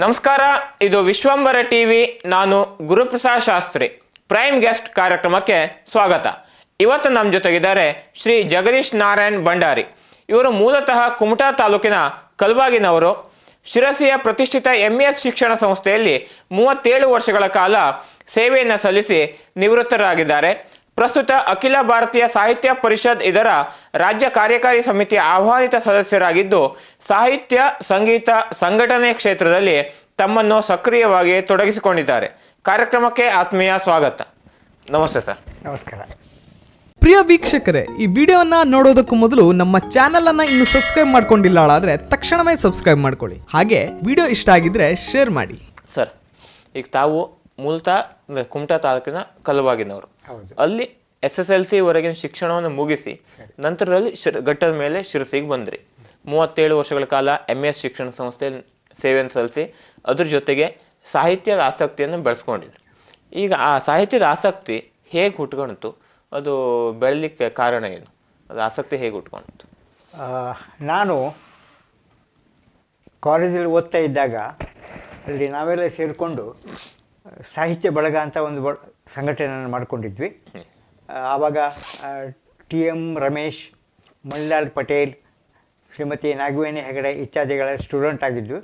ನಮಸ್ಕಾರ, ಇದು ವಿಶ್ವಂಬರ ಟಿವಿ. ನಾನು ಗುರುಪ್ರಸಾದ್ ಶಾಸ್ತ್ರಿ. ಪ್ರೈಮ್ ಗೆಸ್ಟ್ ಕಾರ್ಯಕ್ರಮಕ್ಕೆ ಸ್ವಾಗತ. ಇವತ್ತು ನಮ್ಮ ಜೊತೆಗಿದ್ದಾರೆ ಶ್ರೀ ಜಗದೀಶ್ ನಾರಾಯಣ್ ಭಂಡಾರಿ. ಇವರು ಮೂಲತಃ ಕುಮಟಾ ತಾಲೂಕಿನ ಕಲಬಾಗಿನವರು. ಶಿರಸಿಯ ಪ್ರತಿಷ್ಠಿತ MES ಶಿಕ್ಷಣ ಸಂಸ್ಥೆಯಲ್ಲಿ 37 ವರ್ಷಗಳ ಕಾಲ ಸೇವೆಯನ್ನು ಸಲ್ಲಿಸಿ ನಿವೃತ್ತರಾಗಿದ್ದಾರೆ. ಪ್ರಸ್ತುತ ಅಖಿಲ ಭಾರತೀಯ ಸಾಹಿತ್ಯ ಪರಿಷತ್ ಇದರ ರಾಜ್ಯ ಕಾರ್ಯಕಾರಿ ಸಮಿತಿಯ ಆಹ್ವಾನಿತ ಸದಸ್ಯರಾಗಿದ್ದು, ಸಾಹಿತ್ಯ, ಸಂಗೀತ, ಸಂಘಟನೆ ಕ್ಷೇತ್ರದಲ್ಲಿ ತಮ್ಮನ್ನು ಸಕ್ರಿಯವಾಗಿ ತೊಡಗಿಸಿಕೊಂಡಿದ್ದಾರೆ. ಕಾರ್ಯಕ್ರಮಕ್ಕೆ ಆತ್ಮೀಯ ಸ್ವಾಗತ. ನಮಸ್ತೆ ಸರ್. ನಮಸ್ಕಾರ. ಪ್ರಿಯ ವೀಕ್ಷಕರೇ, ಈ ವಿಡಿಯೋನ ನೋಡೋದಕ್ಕೂ ಮೊದಲು ನಮ್ಮ ಚಾನೆಲ್ ಅನ್ನ ಇನ್ನು ಸಬ್ಸ್ಕ್ರೈಬ್ ಮಾಡ್ಕೊಂಡಿಲ್ಲ ಆದರೆ ತಕ್ಷಣವೇ ಸಬ್ಸ್ಕ್ರೈಬ್ ಮಾಡ್ಕೊಳ್ಳಿ. ಹಾಗೆ ವಿಡಿಯೋ ಇಷ್ಟ ಆಗಿದ್ರೆ ಶೇರ್ ಮಾಡಿ. ಸರ್, ಈಗ ತಾವು ಮೂಲತಃ ಕುಮಟಾ ತಾಲೂಕಿನ ಕಲಬಾಗಿನವರು. ಅಲ್ಲಿ SSLC ವರೆಗಿನ ಶಿಕ್ಷಣವನ್ನು ಮುಗಿಸಿ ನಂತರದಲ್ಲಿ ಘಟ್ಟದ ಮೇಲೆ ಶಿರಸಿಗೆ ಬಂದ್ರಿ. 37 ವರ್ಷಗಳ ಕಾಲ MES ಶಿಕ್ಷಣ ಸಂಸ್ಥೆಯಲ್ಲಿ ಸೇವೆಯನ್ನು ಸಲ್ಲಿಸಿ ಅದ್ರ ಜೊತೆಗೆ ಸಾಹಿತ್ಯದ ಆಸಕ್ತಿಯನ್ನು ಬೆಳೆಸ್ಕೊಂಡಿದ್ರು. ಈಗ ಆ ಸಾಹಿತ್ಯದ ಆಸಕ್ತಿ ಹೇಗೆ ಹುಟ್ಕೊಂಡಿತು? ಅದು ಬೆಳಲಿಕ್ಕೆ ಕಾರಣ ಏನು? ಅದು ಆಸಕ್ತಿ ಹೇಗೆ ಹುಟ್ಕೊಂಡಿತು? ನಾನು ಕಾಲೇಜಲ್ಲಿ ಓದ್ತಾ ಇದ್ದಾಗ ಅಲ್ಲಿ ನಾವೆಲ್ಲ ಸೇರಿಕೊಂಡು ಸಾಹಿತ್ಯ ಬಳಗ ಅಂತ ಒಂದು ಸಂಘಟನೆಯನ್ನು ಮಾಡಿಕೊಂಡಿದ್ವಿ. ಆವಾಗ TM ರಮೇಶ್, ಮಣಿಲಾಲ್ ಪಟೇಲ್, ಶ್ರೀಮತಿ ನಾಗವೇಣಿ ಹೆಗಡೆ ಇತ್ಯಾದಿಗಳ ಸ್ಟೂಡೆಂಟ್ ಆಗಿದ್ವಿ.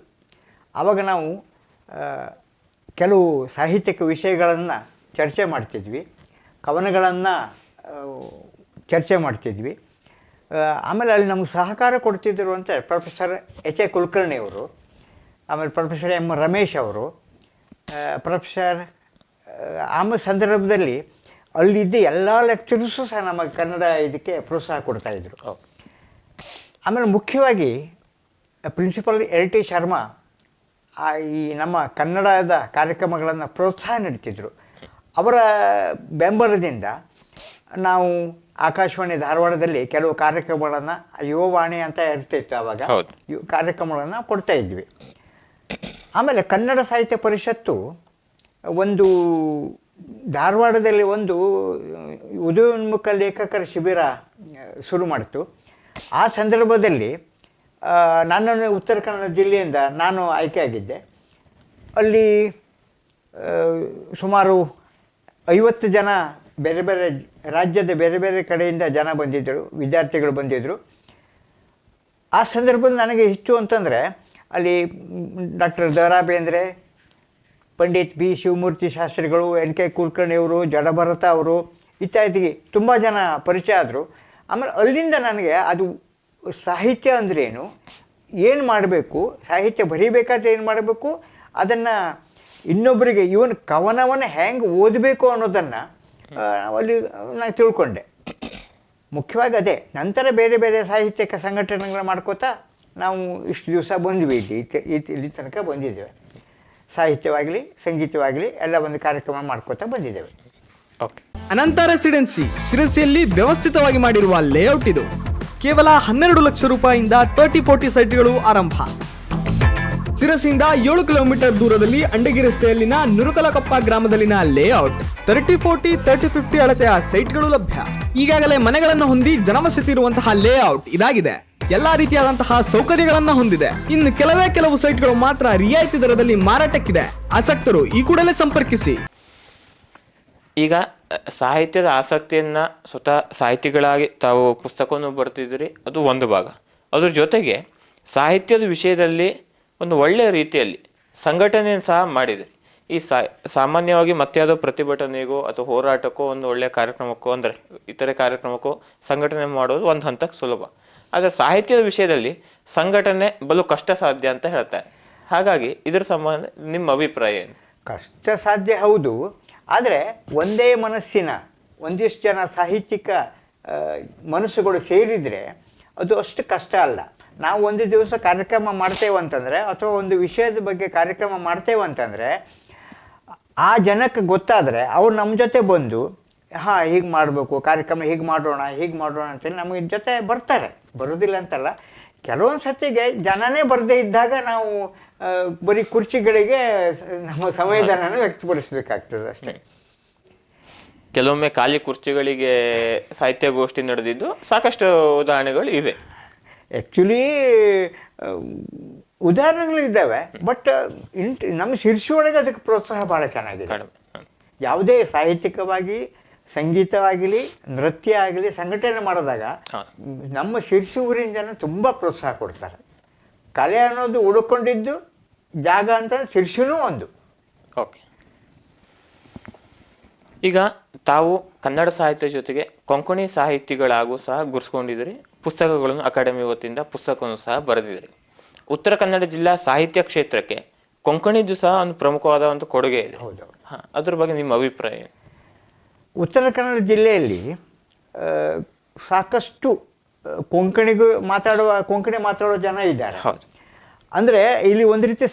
ಆವಾಗ ನಾವು ಕೆಲವು ಸಾಹಿತ್ಯಿಕ ವಿಷಯಗಳನ್ನು ಚರ್ಚೆ ಮಾಡ್ತಿದ್ವಿ, ಕವನಗಳನ್ನು ಚರ್ಚೆ ಮಾಡ್ತಿದ್ವಿ. ಆಮೇಲೆ ಅಲ್ಲಿ ನಮಗೆ ಸಹಕಾರ ಕೊಡ್ತಿದ್ದರು ಅಂತ ಪ್ರೊಫೆಸರ್ HA ಕುಲಕರ್ಣಿ ಅವರು, ಆಮೇಲೆ ಪ್ರೊಫೆಸರ್ M ರಮೇಶ್ ಅವರು, ಪ್ರೊಫೆಸರ್ ಆಮೇಲೆ ಸಂದರ್ಭದಲ್ಲಿ ಅಲ್ಲಿದ್ದ ಎಲ್ಲ ಲೆಕ್ಚರ್ಸು ಸಹ ನಮಗೆ ಕನ್ನಡ ಇದಕ್ಕೆ ಪ್ರೋತ್ಸಾಹ ಕೊಡ್ತಾಯಿದ್ರು. ಆಮೇಲೆ ಮುಖ್ಯವಾಗಿ ಪ್ರಿನ್ಸಿಪಲ್ LT ಶರ್ಮಾ ಈ ನಮ್ಮ ಕನ್ನಡದ ಕಾರ್ಯಕ್ರಮಗಳನ್ನು ಪ್ರೋತ್ಸಾಹ ನೀಡ್ತಿದ್ರು. ಅವರ ಬೆಂಬಲದಿಂದ ನಾವು ಆಕಾಶವಾಣಿ ಧಾರವಾಡದಲ್ಲಿ ಕೆಲವು ಕಾರ್ಯಕ್ರಮಗಳನ್ನು, ಯುವವಾಣಿ ಅಂತ ಇರ್ತಿತ್ತು ಆವಾಗ, ಕಾರ್ಯಕ್ರಮಗಳನ್ನು ಕೊಡ್ತಾ ಇದ್ವಿ. ಆಮೇಲೆ ಕನ್ನಡ ಸಾಹಿತ್ಯ ಪರಿಷತ್ತು ಒಂದು ಧಾರವಾಡದಲ್ಲಿ ಒಂದು ಉದಯೋನ್ಮುಖ ಲೇಖಕರ ಶಿಬಿರ ಶುರು ಮಾಡಿತು. ಆ ಸಂದರ್ಭದಲ್ಲಿ ನನ್ನನ್ನು ಉತ್ತರ ಕನ್ನಡ ಜಿಲ್ಲೆಯಿಂದ ನಾನು ಆಯ್ಕೆಯಾಗಿದ್ದೆ. ಅಲ್ಲಿ ಸುಮಾರು 50 ಜನ ಬೇರೆ ಬೇರೆ ರಾಜ್ಯದ ಬೇರೆ ಬೇರೆ ಕಡೆಯಿಂದ ಜನ ಬಂದಿದ್ದರು, ವಿದ್ಯಾರ್ಥಿಗಳು ಬಂದಿದ್ದರು. ಆ ಸಂದರ್ಭದಲ್ಲಿ ನನಗೆ ಹೆಚ್ಚು ಅಂತಂದರೆ ಅಲ್ಲಿ ಡಾಕ್ಟರ್ ದ.ರಾ. ಬೇಂದ್ರೆ, ಪಂಡಿತ್ B. ಶಿವಮೂರ್ತಿ ಶಾಸ್ತ್ರಿಗಳು, NK ಕುಲಕರ್ಣಿಯವರು, ಜಡಭರತ ಅವರು ಇತ್ಯಾದಿ ತುಂಬ ಜನ ಪರಿಚಯ ಆದರು. ಆಮೇಲೆ ಅಲ್ಲಿಂದ ನನಗೆ ಅದು ಸಾಹಿತ್ಯ ಅಂದ್ರೇನು, ಏನು ಮಾಡಬೇಕು, ಸಾಹಿತ್ಯ ಬರೀಬೇಕಾದ್ರೆ ಏನು ಮಾಡಬೇಕು, ಅದನ್ನು ಇನ್ನೊಬ್ಬರಿಗೆ ಇವನ್ ಕವನವನ್ನು ಹೆಂಗೆ ಓದಬೇಕು ಅನ್ನೋದನ್ನು ಅಲ್ಲಿ ನಾನು ತಿಳ್ಕೊಂಡೆ. ಮುಖ್ಯವಾಗಿ ಅದೇ. ನಂತರ ಬೇರೆ ಬೇರೆ ಸಾಹಿತ್ಯಿಕ ಸಂಘಟನೆಗಳು ಮಾಡ್ಕೋತಾ ನಾವು ಇಷ್ಟು ದಿವಸ ಬಂದ್ವಿ, ಇಲ್ಲಿ ತನಕ ಬಂದಿದ್ದೇವೆ. ಸಾಹಿತ್ಯವಾಗಲಿ ಸಂಗೀತವಾಗಲಿ ಎಲ್ಲ ಒಂದು ಕಾರ್ಯಕ್ರಮ ಮಾಡ್ಕೋತಾ ಬಂದಿದ್ದೇವೆ. ಓಕೆ. ಅನಂತ ರೆಸಿಡೆನ್ಸಿ ಶಿರಸಿಯಲ್ಲಿ ವ್ಯವಸ್ಥಿತವಾಗಿ ಮಾಡಿರುವ ಲೇಔಟ್ ಇದು. ಕೇವಲ 12 ಲಕ್ಷ ರೂಪಾಯಿಯಿಂದ 30-40 ಸೈಟ್ಗಳು ಆರಂಭ. ಶಿರಸಿಯಿಂದ 7 ಕಿಲೋಮೀಟರ್ ದೂರದಲ್ಲಿ ಅಂಡಗಿ ರಸ್ತೆಯಲ್ಲಿನ ನುರುಕಲಕೊಪ್ಪ ಗ್ರಾಮದಲ್ಲಿನ ಲೇಔಟ್ 30-40, 30-50 ಅಳತೆಯ ಸೈಟ್ಗಳು ಲಭ್ಯ. ಈಗಾಗಲೇ ಮನೆಗಳನ್ನು ಹೊಂದಿ ಜನವಸತಿ ಇರುವಂತಹ ಲೇಔಟ್ ಇದಾಗಿದೆ. ಎಲ್ಲಾ ರೀತಿಯಾದಂತಹ ಸೌಕರ್ಯಗಳನ್ನ ಹೊಂದಿದೆ. ಇನ್ನು ಕೆಲವು ಸೈಟ್ಗಳು ಮಾತ್ರ ರಿಯಾಯಿತಿ ದರದಲ್ಲಿ ಮಾರಾಟಕ್ಕಿದೆ. ಆಸಕ್ತರು ಈ ಕೂಡಲೇ ಸಂಪರ್ಕಿಸಿ. ಈಗ ಸಾಹಿತ್ಯದ ಆಸಕ್ತಿಯನ್ನ ಸ್ವತಃ ಸಾಹಿತಿಗಳಾಗಿ ತಾವು ಪುಸ್ತಕವನ್ನು ಬರ್ತಿದ್ರಿ, ಅದು ಒಂದು ಭಾಗ. ಅದ್ರ ಜೊತೆಗೆ ಸಾಹಿತ್ಯದ ವಿಷಯದಲ್ಲಿ ಒಂದು ಒಳ್ಳೆಯ ರೀತಿಯಲ್ಲಿ ಸಂಘಟನೆಯನ್ನು ಸಹ ಮಾಡಿದ್ರಿ. ಈ ಸಾಮಾನ್ಯವಾಗಿ ಮತ್ತೆ ಯಾವುದೋ ಪ್ರತಿಭಟನೆಗೋ ಅಥವಾ ಹೋರಾಟಕ್ಕೋ, ಒಂದು ಒಳ್ಳೆಯ ಕಾರ್ಯಕ್ರಮಕ್ಕೋ, ಅಂದರೆ ಇತರೆ ಕಾರ್ಯಕ್ರಮಕ್ಕೋ ಸಂಘಟನೆ ಮಾಡೋದು ಒಂದು ಹಂತಕ್ಕೆ ಸುಲಭ. ಆದರೆ ಸಾಹಿತ್ಯದ ವಿಷಯದಲ್ಲಿ ಸಂಘಟನೆ ಬಲು ಕಷ್ಟ ಸಾಧ್ಯ ಅಂತ ಹೇಳ್ತಾರೆ. ಹಾಗಾಗಿ ಇದರ ಸಂಬಂಧ ನಿಮ್ಮ ಅಭಿಪ್ರಾಯ ಏನು? ಕಷ್ಟ ಸಾಧ್ಯ ಹೌದು, ಆದರೆ ಒಂದೇ ಮನಸ್ಸಿನ ಒಂದಿಷ್ಟು ಜನ ಸಾಹಿತ್ಯಿಕ ಮನಸ್ಸುಗಳು ಸೇರಿದರೆ ಅದು ಅಷ್ಟು ಕಷ್ಟ ಅಲ್ಲ. ನಾವು ಒಂದು ದಿವಸ ಕಾರ್ಯಕ್ರಮ ಮಾಡ್ತೇವೆ ಅಂತಂದರೆ, ಅಥವಾ ಒಂದು ವಿಷಯದ ಬಗ್ಗೆ ಕಾರ್ಯಕ್ರಮ ಮಾಡ್ತೇವೆ ಅಂತಂದರೆ, ಆ ಜನಕ್ಕೆ ಗೊತ್ತಾದರೆ ಅವ್ರು ನಮ್ಮ ಜೊತೆ ಬಂದು ಹೀಗೆ ಮಾಡಬೇಕು, ಕಾರ್ಯಕ್ರಮ ಹೀಗೆ ಮಾಡೋಣ ಅಂತೇಳಿ ನಮಗೆ ಜೊತೆ ಬರ್ತಾರೆ. ಬರೋದಿಲ್ಲ ಅಂತಲ್ಲ, ಕೆಲವೊಂದು ಸತಿಗೆ ಜನನೇ ಬರದೇ ಇದ್ದಾಗ ನಾವು ಬರೀ ಕುರ್ಚಿಗಳಿಗೆ ನಮ್ಮ ಸಂವೇದನೆಯನ್ನು ವ್ಯಕ್ತಪಡಿಸಬೇಕಾಗ್ತದೆ ಅಷ್ಟೇ. ಕೆಲವೊಮ್ಮೆ ಖಾಲಿ ಕುರ್ಚಿಗಳಿಗೆ ಸಾಹಿತ್ಯಗೋಷ್ಠಿ ನಡೆದಿದ್ದು ಸಾಕಷ್ಟು ಉದಾಹರಣೆಗಳು ಇವೆ. ಆ್ಯಕ್ಚುಲಿ ಉದಾಹರಣೆಗಳು ಇದ್ದಾವೆ, ಬಟ್ ನಮ್ಮ ಶಿರ್ಷಿ ಒಳಗೆ ಅದಕ್ಕೆ ಪ್ರೋತ್ಸಾಹ ಭಾಳ ಚೆನ್ನಾಗಿದೆ. ಯಾವುದೇ ಸಾಹಿತ್ಯಿಕವಾಗಿ, ಸಂಗೀತವಾಗಿರಲಿ, ನೃತ್ಯ ಆಗಲಿ, ಸಂಘಟನೆ ಮಾಡಿದಾಗ ನಮ್ಮ ಶಿರ್ಸಿ ಊರಿನ ಜನ ತುಂಬ ಪ್ರೋತ್ಸಾಹ ಕೊಡ್ತಾರೆ. ಕಲೆ ಅನ್ನೋದು ಉಳ್ಕೊಂಡಿದ್ದು ಜಾಗ ಅಂತ ಶಿರ್ಸಿನೂ ಒಂದು. ಓಕೆ, ಈಗ ತಾವು ಕನ್ನಡ ಸಾಹಿತ್ಯ ಜೊತೆಗೆ ಕೊಂಕಣಿ ಸಾಹಿತಿಗಳಾಗೂ ಸಹ ಗುರ್ಸ್ಕೊಂಡಿದ್ದೀರಿ. ಪುಸ್ತಕಗಳನ್ನು ಅಕಾಡೆಮಿ ವತಿಯಿಂದ ಪುಸ್ತಕವನ್ನು ಸಹ ಬರೆದಿದ್ದೀರಿ. ಉತ್ತರ ಕನ್ನಡ ಜಿಲ್ಲಾ ಸಾಹಿತ್ಯ ಕ್ಷೇತ್ರಕ್ಕೆ ಕೊಂಕಣಿದು ಸಹ ಒಂದು ಪ್ರಮುಖವಾದ ಒಂದು ಕೊಡುಗೆ ಇದೆ. ಹೌದು. ಅದ್ರ ಬಗ್ಗೆ ನಿಮ್ಮ ಅಭಿಪ್ರಾಯ ಏನು? ಉತ್ತರ ಕನ್ನಡ ಜಿಲ್ಲೆಯಲ್ಲಿ ಸಾಕಷ್ಟು ಕೊಂಕಣಿ ಮಾತಾಡುವ ಜನ ಇದ್ದಾರೆ. ಹೌದು. ಅಂದರೆ ಇಲ್ಲಿ ಒಂದು ರೀತಿ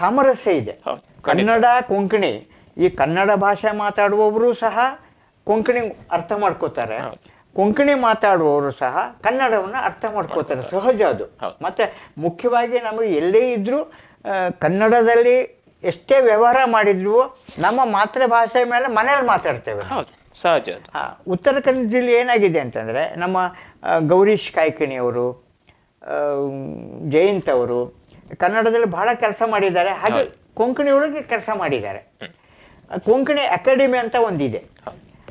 ಸಾಮರಸ್ಯ ಇದೆ. ಕನ್ನಡ ಕೊಂಕಣಿ, ಈ ಕನ್ನಡ ಭಾಷೆ ಮಾತಾಡುವವರು ಸಹ ಕೊಂಕಣಿ ಅರ್ಥ ಮಾಡ್ಕೋತಾರೆ, ಕೊಂಕಣಿ ಮಾತಾಡುವವರು ಸಹ ಕನ್ನಡವನ್ನು ಅರ್ಥ ಮಾಡ್ಕೋತಾರೆ. ಸಹಜ ಅದು. ಮತ್ತು ಮುಖ್ಯವಾಗಿ ನಮಗೆ ಎಲ್ಲೇ ಇದ್ದರೂ ಕನ್ನಡದಲ್ಲಿ ಎಷ್ಟೇ ವ್ಯವಹಾರ ಮಾಡಿದ್ರು ನಮ್ಮ ಮಾತೃಭಾಷೆ ಮೇಲೆ ಮನೇಲಿ ಮಾತಾಡ್ತೇವೆ. ಸಹಜ. ಉತ್ತರ ಕನ್ನಡ ಜಿಲ್ಲೆ ಏನಾಗಿದೆ ಅಂತಂದರೆ, ನಮ್ಮ ಗೌರೀಶ್ ಕಾಯ್ಕಿಣಿಯವರು, ಜಯಂತ್ ಅವರು ಕನ್ನಡದಲ್ಲಿ ಬಹಳ ಕೆಲಸ ಮಾಡಿದ್ದಾರೆ. ಹಾಗೆ ಕೊಂಕಣಿ ಒಳಗೆ ಕೆಲಸ ಮಾಡಿದ್ದಾರೆ. ಕೊಂಕಣಿ ಅಕಾಡೆಮಿ ಅಂತ ಒಂದಿದೆ.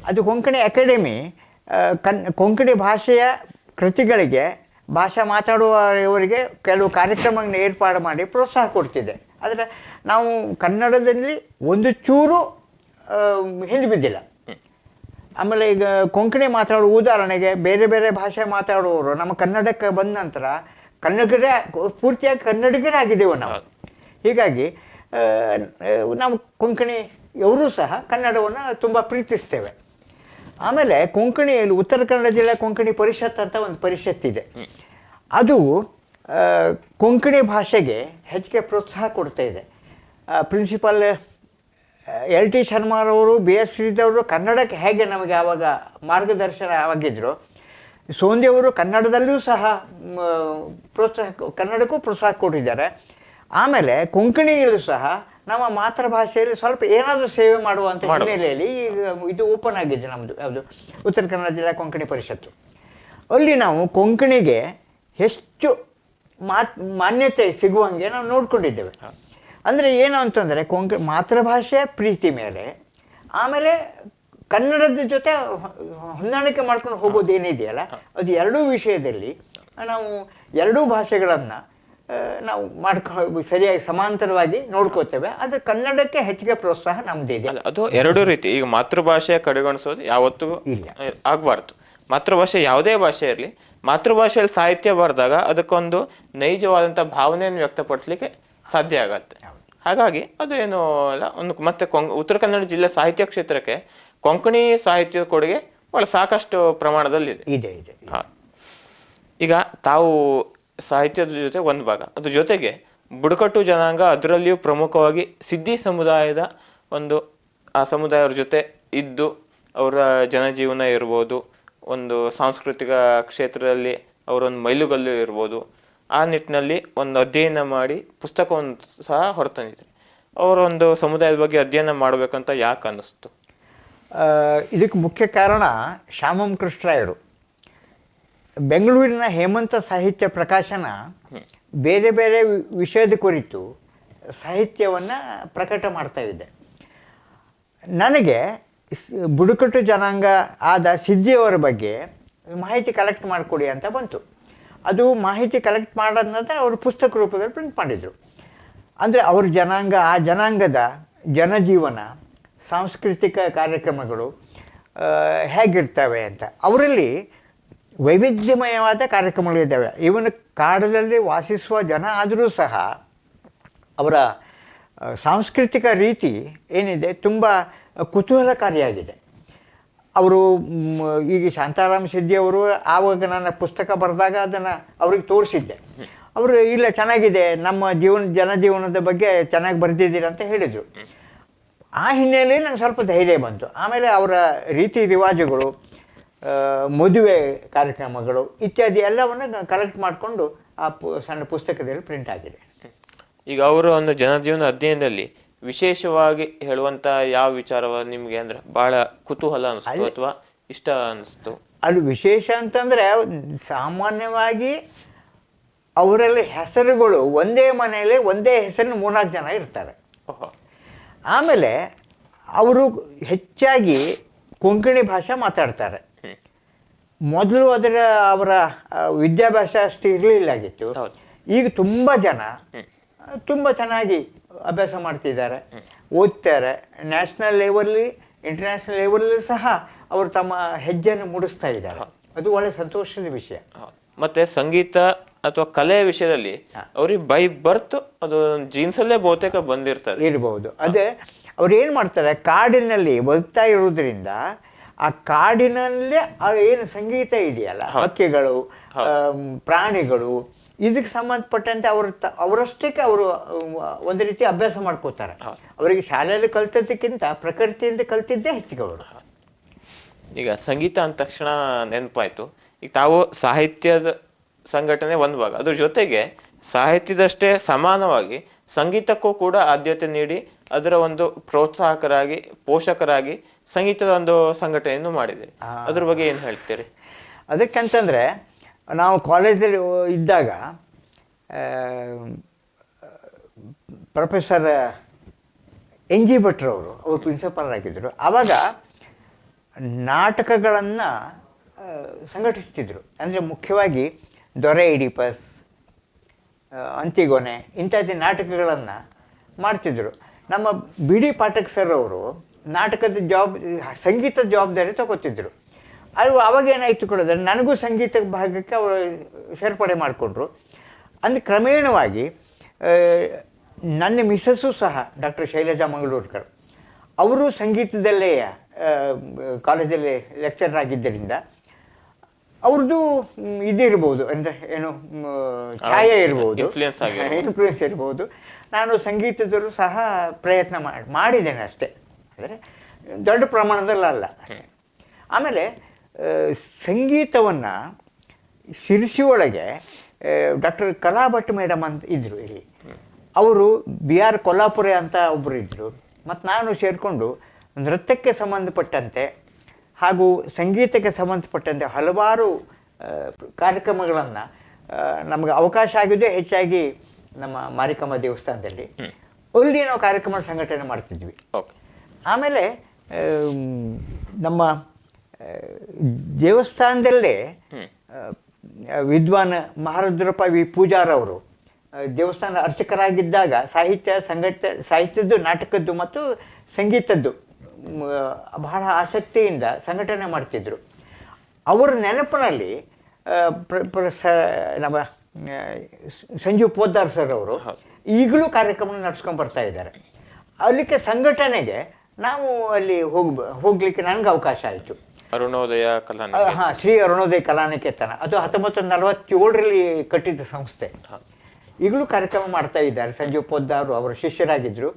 ಅದು ಕೊಂಕಣಿ ಅಕಾಡೆಮಿ ಕೊಂಕಣಿ ಭಾಷೆಯ ಕೃತಿಗಳಿಗೆ, ಭಾಷೆ ಮಾತಾಡುವವರಿಗೆ ಕೆಲವು ಕಾರ್ಯಕ್ರಮಗಳನ್ನ ಏರ್ಪಾಡು ಮಾಡಿ ಪ್ರೋತ್ಸಾಹ ಕೊಡ್ತಿದೆ. ಆದರೆ ನಾವು ಕನ್ನಡದಲ್ಲಿ ಒಂದು ಚೂರು ಹಿಂದೆ ಬಿದ್ದಿಲ್ಲ. ಆಮೇಲೆ ಈಗ ಕೊಂಕಣಿ ಮಾತಾಡುವ, ಉದಾಹರಣೆಗೆ ಬೇರೆ ಬೇರೆ ಭಾಷೆ ಮಾತಾಡುವವರು ನಮ್ಮ ಕನ್ನಡಕ್ಕೆ ಬಂದ ನಂತರ ಪೂರ್ತಿಯಾಗಿ ಕನ್ನಡಿಗರೇ ಆಗಿದ್ದೇವೆ ನಾವು. ಹೀಗಾಗಿ ನಾವು ಕೊಂಕಣಿಯವರು ಸಹ ಕನ್ನಡವನ್ನು ತುಂಬ ಪ್ರೀತಿಸ್ತೇವೆ. ಆಮೇಲೆ ಕೊಂಕಣಿಯಲ್ಲಿ ಉತ್ತರ ಕನ್ನಡ ಜಿಲ್ಲೆ ಕೊಂಕಣಿ ಪರಿಷತ್ ಅಂತ ಒಂದು ಪರಿಷತ್ತಿದೆ. ಅದು ಕೊಂಕಣಿ ಭಾಷೆಗೆ ಹೆಚ್ಚಿಗೆ ಪ್ರೋತ್ಸಾಹ ಕೊಡ್ತಾ ಇದೆ. ಪ್ರಿನ್ಸಿಪಾಲ್ LT ಶರ್ಮಾರವರು, BS ಶ್ರೀಧರವರು ಕನ್ನಡಕ್ಕೆ ಹೇಗೆ ನಮಗೆ ಆವಾಗ ಮಾರ್ಗದರ್ಶನ ಆಗಿದ್ದರು, ಸೋಂದಿಯವರು ಕನ್ನಡದಲ್ಲೂ ಸಹ ಕನ್ನಡಕ್ಕೂ ಪ್ರೋತ್ಸಾಹ ಕೊಟ್ಟಿದ್ದಾರೆ. ಆಮೇಲೆ ಕೊಂಕಣಿಯಲ್ಲೂ ಸಹ ನಮ್ಮ ಮಾತೃಭಾಷೆಯಲ್ಲಿ ಸ್ವಲ್ಪ ಏನಾದರೂ ಸೇವೆ ಮಾಡುವಂಥ ಹಿನ್ನೆಲೆಯಲ್ಲಿ ಇದು ಓಪನ್ ಆಗಿದೆ ನಮ್ಮದು. ಯಾವುದು? ಉತ್ತರ ಕನ್ನಡ ಜಿಲ್ಲಾ ಕೊಂಕಣಿ ಪರಿಷತ್ತು. ಅಲ್ಲಿ ನಾವು ಕೊಂಕಣಿಗೆ ಹೆಚ್ಚು ಮಾನ್ಯತೆ ಸಿಗುವಂಗೆ ನಾವು ನೋಡ್ಕೊಂಡಿದ್ದೇವೆ. ಅಂದರೆ ಏನು ಅಂತಂದರೆ, ಮಾತೃಭಾಷೆ ಪ್ರೀತಿ ಮೇಲೆ, ಆಮೇಲೆ ಕನ್ನಡದ ಜೊತೆ ಹೊಂದಾಣಿಕೆ ಮಾಡ್ಕೊಂಡು ಹೋಗೋದು ಏನಿದೆಯಲ್ಲ, ಅದು ಎರಡೂ ವಿಷಯದಲ್ಲಿ ನಾವು ಎರಡೂ ಭಾಷೆಗಳನ್ನು ನಾವು ಸರಿಯಾಗಿ ಸಮಾಂತರವಾಗಿ ನೋಡ್ಕೋತೇವೆ. ಆದರೆ ಕನ್ನಡಕ್ಕೆ ಹೆಚ್ಚಿಗೆ ಪ್ರೋತ್ಸಾಹ ನಮ್ದಿದೆ. ಅದು ಎರಡೂ ರೀತಿ. ಈಗ ಮಾತೃಭಾಷೆ ಕಡೆಗಣಿಸೋದು ಯಾವತ್ತೂ ಇಲ್ಲ, ಆಗಬಾರ್ದು. ಮಾತೃಭಾಷೆ ಯಾವುದೇ ಭಾಷೆ ಇರಲಿ, ಮಾತೃಭಾಷೆಯಲ್ಲಿ ಸಾಹಿತ್ಯ ಬರೆದಾಗ ಅದಕ್ಕೊಂದು ನೈಜವಾದಂಥ ಭಾವನೆಯನ್ನು ವ್ಯಕ್ತಪಡಿಸಲಿಕ್ಕೆ ಸಾಧ್ಯ ಆಗತ್ತೆ. ಹಾಗಾಗಿ ಅದು ಏನು ಅಲ್ಲ, ಒಂದು ಮತ್ತೆ ಉತ್ತರ ಕನ್ನಡ ಜಿಲ್ಲೆ ಸಾಹಿತ್ಯ ಕ್ಷೇತ್ರಕ್ಕೆ ಕೊಂಕಣಿ ಸಾಹಿತ್ಯದ ಕೊಡುಗೆ ಭಾಳ ಸಾಕಷ್ಟು ಪ್ರಮಾಣದಲ್ಲಿದೆ. ಇದೆ. ಈಗ ತಾವು ಸಾಹಿತ್ಯದ ಜೊತೆ ಒಂದು ಭಾಗ, ಅದ್ರ ಜೊತೆಗೆ ಬುಡಕಟ್ಟು ಜನಾಂಗ, ಅದರಲ್ಲಿಯೂ ಪ್ರಮುಖವಾಗಿ ಸಿದ್ಧಿ ಸಮುದಾಯದ ಆ ಸಮುದಾಯದ ಜೊತೆ ಇದ್ದು ಅವರ ಜನಜೀವನ ಇರ್ಬೋದು, ಒಂದು ಸಾಂಸ್ಕೃತಿಕ ಕ್ಷೇತ್ರದಲ್ಲಿ ಅವರೊಂದು ಮೈಲುಗಲ್ಲು ಇರ್ಬೋದು, ಆ ನಿಟ್ಟಿನಲ್ಲಿ ಒಂದು ಅಧ್ಯಯನ ಮಾಡಿ ಪುಸ್ತಕವನ್ನು ಸಹ ಹೊರತಂದಿದ್ರು. ಅವರೊಂದು ಸಮುದಾಯದ ಬಗ್ಗೆ ಅಧ್ಯಯನ ಮಾಡಬೇಕಂತ ಯಾಕೆ ಅನ್ನಿಸ್ತು? ಇದಕ್ಕೆ ಮುಖ್ಯ ಕಾರಣ ಶ್ಯಾಮಂ ಕೃಷ್ಣರಾಯರು. ಬೆಂಗಳೂರಿನ ಹೇಮಂತ ಸಾಹಿತ್ಯ ಪ್ರಕಾಶನ ಬೇರೆ ಬೇರೆ ವಿಷಯದ ಕುರಿತು ಸಾಹಿತ್ಯವನ್ನು ಪ್ರಕಟ ಮಾಡ್ತಾ ಇದೆ. ನನಗೆ ಬುಡಕಟ್ಟು ಜನಾಂಗ ಆದ ಸಿದ್ಧಿಯವರ ಬಗ್ಗೆ ಮಾಹಿತಿ ಕಲೆಕ್ಟ್ ಮಾಡಿಕೊಡಿ ಅಂತ ಬಂತು. ಅದು ಮಾಹಿತಿ ಕಲೆಕ್ಟ್ ಮಾಡಿದ ನಂತರ ಅವರು ಪುಸ್ತಕ ರೂಪದಲ್ಲಿ ಪ್ರಿಂಟ್ ಮಾಡಿದರು. ಅಂದರೆ ಅವ್ರ ಜನಾಂಗ, ಆ ಜನಾಂಗದ ಜನಜೀವನ, ಸಾಂಸ್ಕೃತಿಕ ಕಾರ್ಯಕ್ರಮಗಳು ಹೇಗಿರ್ತವೆ ಅಂತ. ಅವರಲ್ಲಿ ವೈವಿಧ್ಯಮಯವಾದ ಕಾರ್ಯಕ್ರಮಗಳಿದ್ದಾವೆ. ಇವನು ಕಾಡಲ್ಲಿ ವಾಸಿಸುವ ಜನ ಆದರೂ ಸಹ ಅವರ ಸಾಂಸ್ಕೃತಿಕ ರೀತಿ ಏನಿದೆ ತುಂಬ ಕುತೂಹಲಕಾರಿಯಾಗಿದೆ. ಅವರು ಈಗ ಶಾಂತಾರಾಮ್ ಸಿದ್ಧಿಯವರು ಆವಾಗ ನನ್ನ ಪುಸ್ತಕ ಬರೆದಾಗ ಅದನ್ನು ಅವ್ರಿಗೆ ತೋರಿಸಿದ್ದೆ. ಅವರು ಇಲ್ಲ, ಚೆನ್ನಾಗಿದೆ, ನಮ್ಮ ಜನಜೀವನದ ಬಗ್ಗೆ ಚೆನ್ನಾಗಿ ಬರೆದಿದ್ದೀರ ಅಂತ ಹೇಳಿದರು. ಆ ಹಿನ್ನೆಲೆಯಲ್ಲಿ ನಂಗೆ ಸ್ವಲ್ಪ ಧೈರ್ಯ ಬಂತು. ಆಮೇಲೆ ಅವರ ರೀತಿ ರಿವಾಜುಗಳು, ಮದುವೆ ಕಾರ್ಯಕ್ರಮಗಳು ಇತ್ಯಾದಿ ಎಲ್ಲವನ್ನು ಕಲೆಕ್ಟ್ ಮಾಡಿಕೊಂಡು ಆ ಸಣ್ಣ ಪುಸ್ತಕದಲ್ಲಿ ಪ್ರಿಂಟ್ ಆಗಿದೆ. ಈಗ ಅವರು ಒಂದು ಜನಜೀವನ ಅಧ್ಯಯನದಲ್ಲಿ ವಿಶೇಷವಾಗಿ ಹೇಳುವಂಥ ಯಾವ ವಿಚಾರವ ನಿಮಗೆ ಅಂದರೆ ಭಾಳ ಕುತೂಹಲ ಅನಿಸ್ತು ಅಥವಾ ಇಷ್ಟ ಅನಿಸ್ತು? ಅದು ವಿಶೇಷ ಅಂತಂದರೆ, ಸಾಮಾನ್ಯವಾಗಿ ಅವರಲ್ಲಿ ಹೆಸರುಗಳು ಒಂದೇ ಮನೆಯಲ್ಲಿ ಒಂದೇ ಹೆಸರಿನ 3-4 ಜನ ಇರ್ತಾರೆ. ಓಹೋ. ಆಮೇಲೆ ಅವರು ಹೆಚ್ಚಾಗಿ ಕೊಂಕಣಿ ಭಾಷೆ ಮಾತಾಡ್ತಾರೆ. ಮೊದಲು ಅವರ ವಿದ್ಯಾಭ್ಯಾಸ ಅಷ್ಟು ಇರಲಿಲ್ಲಾಗಿತ್ತು. ಈಗ ತುಂಬ ಜನ ತುಂಬ ಚೆನ್ನಾಗಿ ಅಭ್ಯಾಸ ಮಾಡ್ತಿದ್ದಾರೆ, ಓದ್ತಾರೆ. ನ್ಯಾಷನಲ್ ಲೆವೆಲ್ಲಿ, ಇಂಟರ್ನ್ಯಾಷನಲ್ ಲೆವೆಲ್ಲಿ ಸಹ ಅವರು ತಮ್ಮ ಹೆಜ್ಜೆಯನ್ನು ಮೂಡಿಸ್ತಾ ಇದ್ದಾರೆ. ಅದು ಒಳ್ಳೆ ಸಂತೋಷದ ವಿಷಯ. ಮತ್ತೆ ಸಂಗೀತ ಅಥವಾ ಕಲೆಯ ವಿಷಯದಲ್ಲಿ ಅವ್ರಿಗೆ ಬೈ ಬರ್ತ್ ಅದು ಜೀನ್ಸಲ್ಲೇ ಬಹುತೇಕ ಬಂದಿರ್ತದೆ ಇರಬಹುದು. ಅದೇ ಅವ್ರು ಏನು ಮಾಡ್ತಾರೆ, ಕಾಡಿನಲ್ಲಿ ಬದುಕ್ತಾ ಇರೋದ್ರಿಂದ ಆ ಕಾಡಿನಲ್ಲೇ ಏನು ಸಂಗೀತ ಇದೆಯಲ್ಲ, ಹಕ್ಕಿಗಳು, ಪ್ರಾಣಿಗಳು, ಇದಕ್ಕೆ ಸಂಬಂಧಪಟ್ಟಂತೆ ಅವರಷ್ಟಕ್ಕೆ ಅವರು ಒಂದು ರೀತಿ ಅಭ್ಯಾಸ ಮಾಡ್ಕೋತಾರೆ. ಅವರಿಗೆ ಶಾಲೆಯಲ್ಲಿ ಕಲ್ತದ್ದಕ್ಕಿಂತ ಪ್ರಕೃತಿಯಿಂದ ಕಲ್ತಿದ್ದೇ ಹೆಚ್ಚಿಗೆ ಅವರು. ಈಗ ಸಂಗೀತ ಅಂದ ತಕ್ಷಣ ನೆನಪಾಯ್ತು, ಈಗ ತಾವು ಸಾಹಿತ್ಯದ ಸಂಘಟನೆ ಒಂದು ಭಾಗ, ಅದ್ರ ಜೊತೆಗೆ ಸಾಹಿತ್ಯದಷ್ಟೇ ಸಮಾನವಾಗಿ ಸಂಗೀತಕ್ಕೂ ಕೂಡ ಆದ್ಯತೆ ನೀಡಿ ಅದರ ಒಂದು ಪ್ರೋತ್ಸಾಹಕರಾಗಿ, ಪೋಷಕರಾಗಿ ಸಂಗೀತದ ಒಂದು ಸಂಘಟನೆಯನ್ನು ಮಾಡಿದೆ. ಅದ್ರ ಬಗ್ಗೆ ಏನು ಹೇಳ್ತೀರಿ? ಅದಕ್ಕಂತಂದರೆ ನಾವು ಕಾಲೇಜಲ್ಲಿ ಇದ್ದಾಗ ಪ್ರೊಫೆಸರ್ ಎನ್ ಜಿ ಭಟ್ರವರು ಅವರು ಪ್ರಿನ್ಸಿಪಾಲ್ ಆಗಿದ್ದರು. ಆವಾಗ ನಾಟಕಗಳನ್ನು ಸಂಘಟಿಸ್ತಿದ್ರು. ಅಂದರೆ ಮುಖ್ಯವಾಗಿ ದೊರೆ ಇಡಿಪಸ್, ಅಂತಿಗೊನೆ ಇಂಥದ್ದು ನಾಟಕಗಳನ್ನು ಮಾಡ್ತಿದ್ರು. ನಮ್ಮ ಬಿ ಡಿ ಪಾಠಕ್ ಸರ್ ಅವರು ನಾಟಕದ ಸಂಗೀತದ ಜವಾಬ್ದಾರಿ ತಗೋತಿದ್ರು. ಅದು ಅವಾಗ ಏನಾಯಿತು ಕೊಡೋದ್ರೆ ನನಗೂ ಸಂಗೀತ ಭಾಗಕ್ಕೆ ಅವರು ಸೇರ್ಪಡೆ ಮಾಡಿಕೊಂಡ್ರು. ಅಂದು ಕ್ರಮೇಣವಾಗಿ ನನ್ನ ಮಿಸ್ಸಸ್ಸು ಸಹ ಡಾಕ್ಟರ್ ಶೈಲಜಾ ಮಂಗಳೂರ್ಕರ್ ಅವರು ಸಂಗೀತದಲ್ಲೇ ಕಾಲೇಜಲ್ಲಿ ಲೆಕ್ಚರರ್ ಆಗಿದ್ದರಿಂದ ಅವ್ರದ್ದು ಇದಿರ್ಬೋದು, ಅಂದರೆ ಏನು ಛಾಯೆ ಇರ್ಬೋದು, ಇನ್ಫ್ಲೂಯೆನ್ಸ್ ಇರ್ಬೋದು. ನಾನು ಸಂಗೀತದಲ್ಲೂ ಸಹ ಪ್ರಯತ್ನ ಮಾಡಿದ್ದೇನೆ ಅಷ್ಟೇ, ಅಂದರೆ ದೊಡ್ಡ ಪ್ರಮಾಣದಲ್ಲ ಅಷ್ಟೇ. ಆಮೇಲೆ ಸಂಗೀತವನ್ನು ಶಿರ್ಸಿ ಒಳಗೆ ಡಾಕ್ಟರ್ ಕಲಾ ಭಟ್ ಮೇಡಮ್ ಅಂತ ಇದ್ದರು ಇಲ್ಲಿ. ಅವರು ಬಿ ಆರ್ ಕೊಲ್ಲಾಪುರೆ ಅಂತ ಒಬ್ಬರು ಇದ್ದರು. ಮತ್ತು ನಾನು ಸೇರಿಕೊಂಡು ನೃತ್ಯಕ್ಕೆ ಸಂಬಂಧಪಟ್ಟಂತೆ ಹಾಗೂ ಸಂಗೀತಕ್ಕೆ ಸಂಬಂಧಪಟ್ಟಂತೆ ಹಲವಾರು ಕಾರ್ಯಕ್ರಮಗಳನ್ನು ನಮಗೆ ಅವಕಾಶ ಆಗಿದ್ದೇ ಹೆಚ್ಚಾಗಿ ನಮ್ಮ ಮಾರಿಕಮ್ಮ ದೇವಸ್ಥಾನದಲ್ಲಿ. ಅಲ್ಲಿ ನಾವು ಕಾರ್ಯಕ್ರಮ ಸಂಘಟನೆ ಮಾಡ್ತಿದ್ವಿ. ಆಮೇಲೆ ನಮ್ಮ ದೇವಸ್ಥಾನದಲ್ಲೇ ವಿದ್ವಾನ್ ಮಹಾರುದ್ರಪ್ಪ ವಿ ಪೂಜಾರವರು ದೇವಸ್ಥಾನ ಅರ್ಚಕರಾಗಿದ್ದಾಗ ಸಾಹಿತ್ಯದ್ದು, ನಾಟಕದ್ದು ಮತ್ತು ಸಂಗೀತದ್ದು ಬಹಳ ಆಸಕ್ತಿಯಿಂದ ಸಂಘಟನೆ ಮಾಡ್ತಿದ್ರು. ಅವರ ನೆನಪಿನಲ್ಲಿ ನಮ್ಮ ಸಂಜೀವ್ ಪೋದ್ದಾರ್ ಸರ್ ಅವರು ಈಗಲೂ ಕಾರ್ಯಕ್ರಮ ನಡೆಸ್ಕೊಂಡು ಬರ್ತಾ ಇದ್ದಾರೆ. ಅಲ್ಲಿಗೆ ಸಂಘಟನೆಗೆ ನಾವು ಅಲ್ಲಿ ಹೋಗ್ಲಿಕ್ಕೆ ನನಗೆ ಅವಕಾಶ ಆಯಿತು. ಅರುಣೋದಯ ಕಲಾ ಶ್ರೀ ಅರುಣೋದಯ ಕಲಾನಿಕೇತನ, ಅದು 1947ರಲ್ಲಿ ಕಟ್ಟಿದ್ದ ಸಂಸ್ಥೆ. ಈಗಲೂ ಕಾರ್ಯಕ್ರಮ ಮಾಡ್ತಾ ಇದ್ದಾರೆ. ಸಂಜೀವ್ ಪೋದ್ದಾರ್ ಅವರ ಶಿಷ್ಯರಾಗಿದ್ದರು.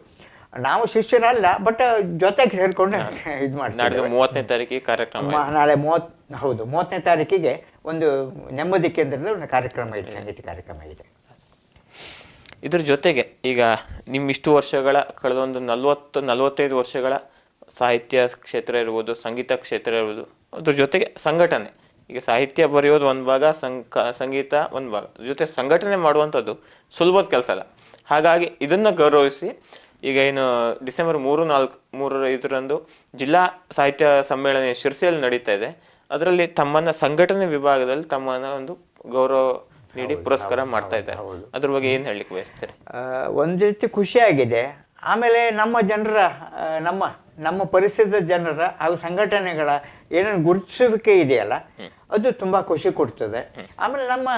ನಾವು ಶಿಷ್ಯರಲ್ಲ, ಬಟ್ ಜೊತೆಗೆ ಸೇರಿಕೊಂಡು ಇದು ಮಾಡ್ತೀವಿ. 30ನೇ ತಾರೀಕಿಗೆ ಕಾರ್ಯಕ್ರಮ, ನಾಳೆ 30ನೇ ತಾರೀಕಿಗೆ ಒಂದು ನೆಮ್ಮದಿ ಕೇಂದ್ರದಲ್ಲಿ ಒಂದು ಕಾರ್ಯಕ್ರಮ ಇದೆ, ಸಂಗೀತ ಕಾರ್ಯಕ್ರಮ ಇದೆ. ಇದ್ರ ಜೊತೆಗೆ ಈಗ ನಿಮ್ಮ ಇಷ್ಟು ವರ್ಷಗಳ ಕಳೆದೊಂದು 40-45 ವರ್ಷಗಳ ಸಾಹಿತ್ಯ ಕ್ಷೇತ್ರ ಇರ್ಬೋದು, ಸಂಗೀತ ಕ್ಷೇತ್ರ ಇರ್ಬೋದು, ಅದ್ರ ಜೊತೆಗೆ ಸಂಘಟನೆ. ಈಗ ಸಾಹಿತ್ಯ ಬರೆಯೋದು ಒಂದು ಭಾಗ, ಸಂಗೀತ ಒಂದು ಭಾಗ, ಜೊತೆ ಸಂಘಟನೆ ಮಾಡುವಂಥದ್ದು ಸುಲಭದ ಕೆಲಸ ಅಲ್ಲ. ಹಾಗಾಗಿ ಇದನ್ನು ಗೌರವಿಸಿ ಈಗ ಏನು ಡಿಸೆಂಬರ್ 3-4-5ರಂದು ಜಿಲ್ಲಾ ಸಾಹಿತ್ಯ ಸಮ್ಮೇಳನ ಶಿರ್ಸಿಯಲ್ಲಿ ನಡೀತಾ ಇದೆ. ಅದರಲ್ಲಿ ತಮ್ಮನ್ನ ಸಂಘಟನೆ ವಿಭಾಗದಲ್ಲಿ ತಮ್ಮನ್ನ ಒಂದು ಗೌರವ ನೀಡಿ ಪುರಸ್ಕಾರ ಮಾಡ್ತಾ ಇದ್ದಾರೆ. ಅದ್ರ ಬಗ್ಗೆ ಏನು ಹೇಳಲಿಕ್ಕೆ ಬಯಸ್ತಾರೆ? ಒಂದು ರೀತಿ ಖುಷಿಯಾಗಿದೆ. ಆಮೇಲೆ ನಮ್ಮ ಜನರ ನಮ್ಮ ಪರಿಸರದ ಜನರ ಹಾಗೂ ಸಂಘಟನೆಗಳ ಏನೇನು ಗುರುತಿಸೋದಕ್ಕೆ ಇದೆಯಲ್ಲ, ಅದು ತುಂಬ ಖುಷಿ ಕೊಡ್ತದೆ. ಆಮೇಲೆ ನಮ್ಮ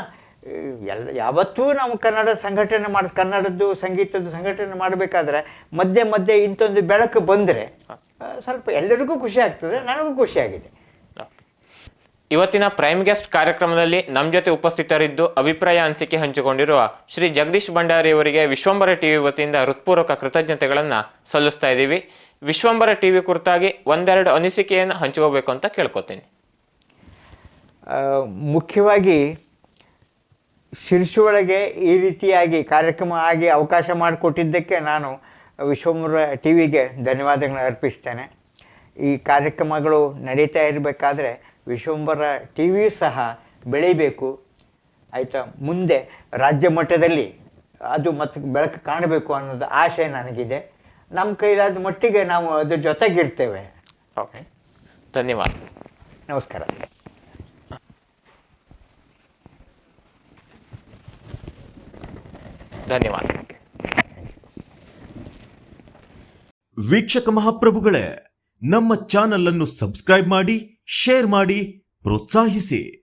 ಯಾವತ್ತೂ ನಾವು ಕನ್ನಡದ್ದು ಸಂಗೀತದ ಸಂಘಟನೆ ಮಾಡಬೇಕಾದ್ರೆ ಮಧ್ಯೆ ಇಂಥೊಂದು ಬೆಳಕು ಬಂದರೆ ಸ್ವಲ್ಪ ಎಲ್ಲರಿಗೂ ಖುಷಿ ಆಗ್ತದೆ, ನನಗೂ ಖುಷಿಯಾಗಿದೆ. ಇವತ್ತಿನ ಪ್ರೈಮ್ ಗೆಸ್ಟ್ ಕಾರ್ಯಕ್ರಮದಲ್ಲಿ ನಮ್ಮ ಜೊತೆ ಉಪಸ್ಥಿತರಿದ್ದು ಅಭಿಪ್ರಾಯ ಅನಿಸಿಕೆ ಹಂಚಿಕೊಂಡಿರುವ ಶ್ರೀ ಜಗದೀಶ್ ಭಂಡಾರಿ ಅವರಿಗೆ ವಿಶ್ವಂಬರ ಟಿವಿ ವತಿಯಿಂದ ಹೃತ್ಪೂರ್ವಕ ಕೃತಜ್ಞತೆಗಳನ್ನು ಸಲ್ಲಿಸ್ತಾ ಇದ್ದೀವಿ. ವಿಶ್ವಂಬರ ಟಿವಿ ಕುರಿತಾಗಿ ಒಂದೆರಡು ಅನಿಸಿಕೆಯನ್ನು ಹಂಚ್ಕೋಬೇಕು ಅಂತ ಕೇಳ್ಕೊತೀನಿ. ಮುಖ್ಯವಾಗಿ ಶಿರ್ಸಿ ಒಳಗೆ ಈ ರೀತಿಯಾಗಿ ಕಾರ್ಯಕ್ರಮ ಆಗಿ ಅವಕಾಶ ಮಾಡಿಕೊಟ್ಟಿದ್ದಕ್ಕೆ ನಾನು ವಿಶ್ವಂಬರ ಟಿವಿಗೆ ಧನ್ಯವಾದಗಳನ್ನು ಅರ್ಪಿಸ್ತೇನೆ. ಈ ಕಾರ್ಯಕ್ರಮಗಳು ನಡೀತಾ ಇರಬೇಕಾದ್ರೆ ವಿಶ್ವಂಬರ ಟಿವಿ ಸಹ ಬೆಳೀಬೇಕು, ಆಯಿತಾ, ಮುಂದೆ ರಾಜ್ಯ ಮಟ್ಟದಲ್ಲಿ ಅದು ಮತ್ತೆ ಬೆಳಕು ಕಾಣಬೇಕು ಅನ್ನೋದು ಆಸೆ ನನಗಿದೆ. ನಮ್ಮ ಕೈಲಾದ ಮಟ್ಟಿಗೆ ನಾವು ಅದ್ರ ಜೊತೆಗಿರ್ತೇವೆ. ಓಕೆ, ಧನ್ಯವಾದ. ನಮಸ್ಕಾರ. ಧನ್ಯವಾದ. ವೀಕ್ಷಕ ಮಹಾಪ್ರಭುಗಳೇ, ನಮ್ಮ ಚಾನಲ್ ಅನ್ನು ಸಬ್ಸ್ಕ್ರೈಬ್ ಮಾಡಿ, ಶೇರ್ ಮಾಡಿ, ಪ್ರೋತ್ಸಾಹಿಸಿ.